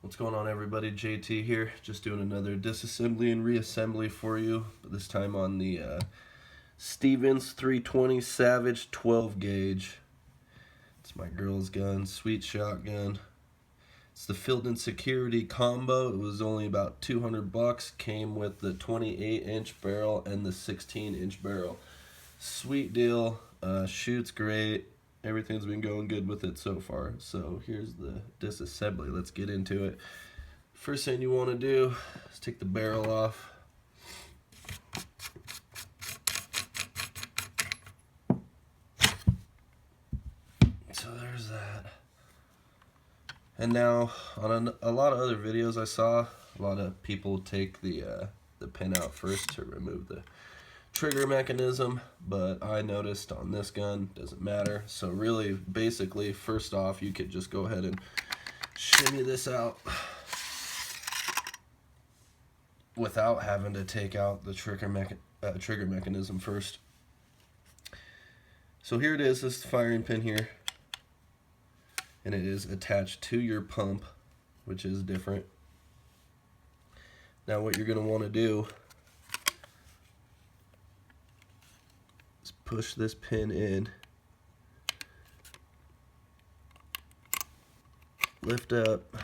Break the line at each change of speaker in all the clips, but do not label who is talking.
What's going on, everybody? JT here, just doing another disassembly and reassembly for you, but this time on the Stevens 320 Savage 12 gauge. It's my girl's gun, sweet shotgun. It's the Field and Security combo. It was only about 200 bucks. Came with the 28-inch barrel and the 16-inch barrel. Sweet deal. Shoots great. Everything's been going good with it so far. So here's the disassembly. Let's get into it. First thing you want to do is take the barrel off. So there's that. And now on a lot of other videos I saw, a lot of people take the pin out first to remove the trigger mechanism, but I noticed on this gun doesn't matter. So really, basically, first off, you could just go ahead and shimmy this out without having to take out the trigger mechanism first. So here it is. This is the firing pin here, and it is attached to your pump, which is different. Now what you're going to want to do is push this pin in, lift up,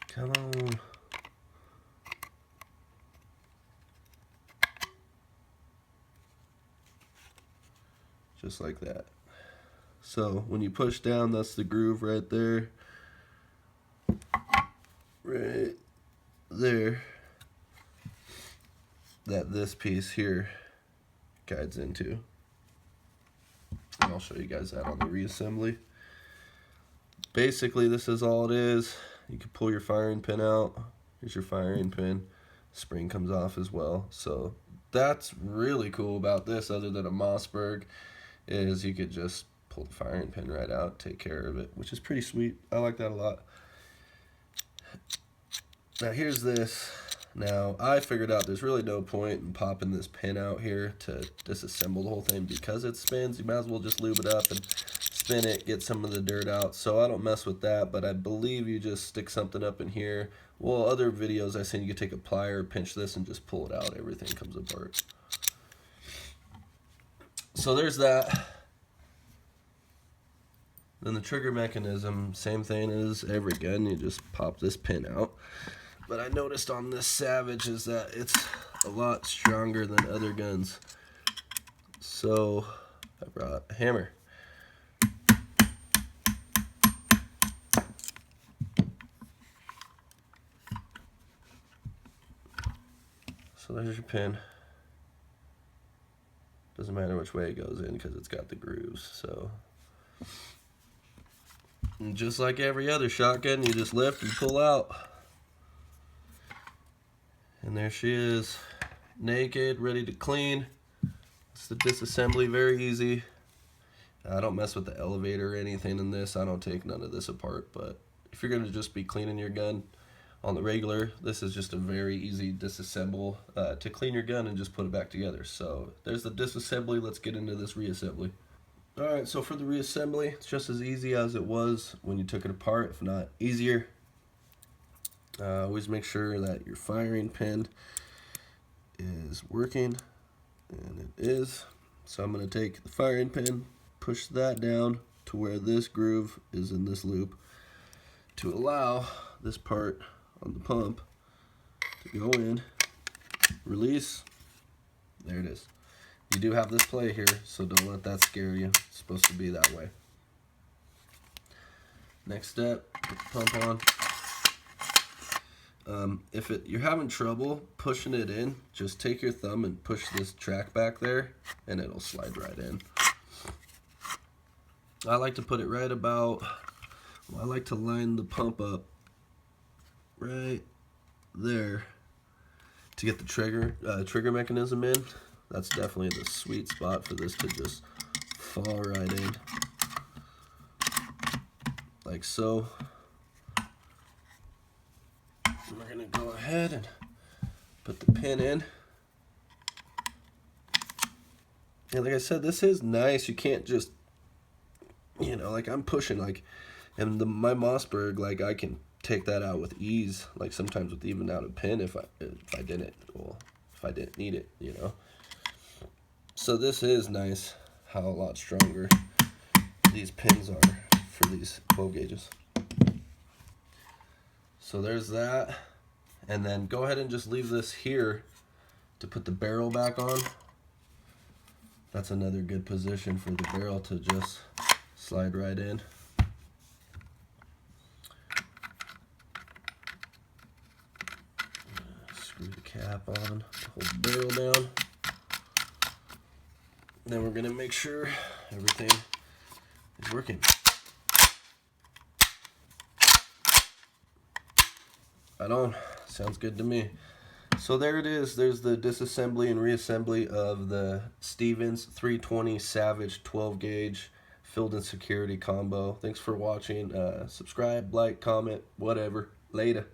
come on, just like that. So when you push down, that's the groove right there, right there, that this piece here guides into. And I'll show you guys that on the reassembly. Basically, this is all it is. You can pull your firing pin out. Here's your firing pin. Spring comes off as well. So that's really cool about this, other than a Mossberg, is you could just pull the firing pin right out, take care of it, which is pretty sweet. I like that a lot. Now here's this. Now I figured out there's really no point in popping this pin out here to disassemble the whole thing, because it spins. You might as well just lube it up and spin it, get some of the dirt out. So I don't mess with that, but I believe you just stick something up in here. Well, other videos I've seen you can take a plier, pinch this, and just pull it out. Everything comes apart. So there's that. Then the trigger mechanism, same thing as every gun. You just pop this pin out. But I noticed on this Savage is that it's a lot stronger than other guns. So I brought a hammer. So there's your pin. Doesn't matter which way it goes in because it's got the grooves. So, and just like every other shotgun, you just lift and pull out. And there she is, naked, ready to clean. It's the disassembly, very easy. I don't mess with the elevator or anything in this. I don't take none of this apart, but if you're gonna just be cleaning your gun on the regular, this is just a very easy disassemble to clean your gun and just put it back together. So there's the disassembly. Let's get into this reassembly. Alright, so for the reassembly, it's just as easy as it was when you took it apart, if not easier. Always make sure that your firing pin is working, and it is. So I'm going to take the firing pin, push that down to where this groove is in this loop to allow this part on the pump to go in, release. There it is. You do have this play here, so don't let that scare you. It's supposed to be that way. Next step, put the pump on. If you're having trouble pushing it in, just take your thumb and push this track back there, and it'll slide right in. I like to put it right about, I like to line the pump up right there to get the trigger mechanism in. That's definitely the sweet spot for this to just fall right in, like so. We're going to go ahead and put the pin in. And like I said, this is nice. You can't just you know, like I'm pushing like, and my Mossberg, like I can take that out with ease, like sometimes with even out a pin if I didn't, well, if I didn't need it, you know. So this is nice how a lot stronger these pins are for these 12 gauges. So there's that, and then go ahead and just leave this here to put the barrel back on. That's another good position for the barrel to just slide right in. Screw the cap on, hold the barrel down. Then we're gonna make sure everything is working. Right on, sounds good to me. So there it is, there's the disassembly and reassembly of the Stevens 320 Savage 12 gauge filled in security combo. Thanks for watching. Subscribe, like, comment, whatever. Later.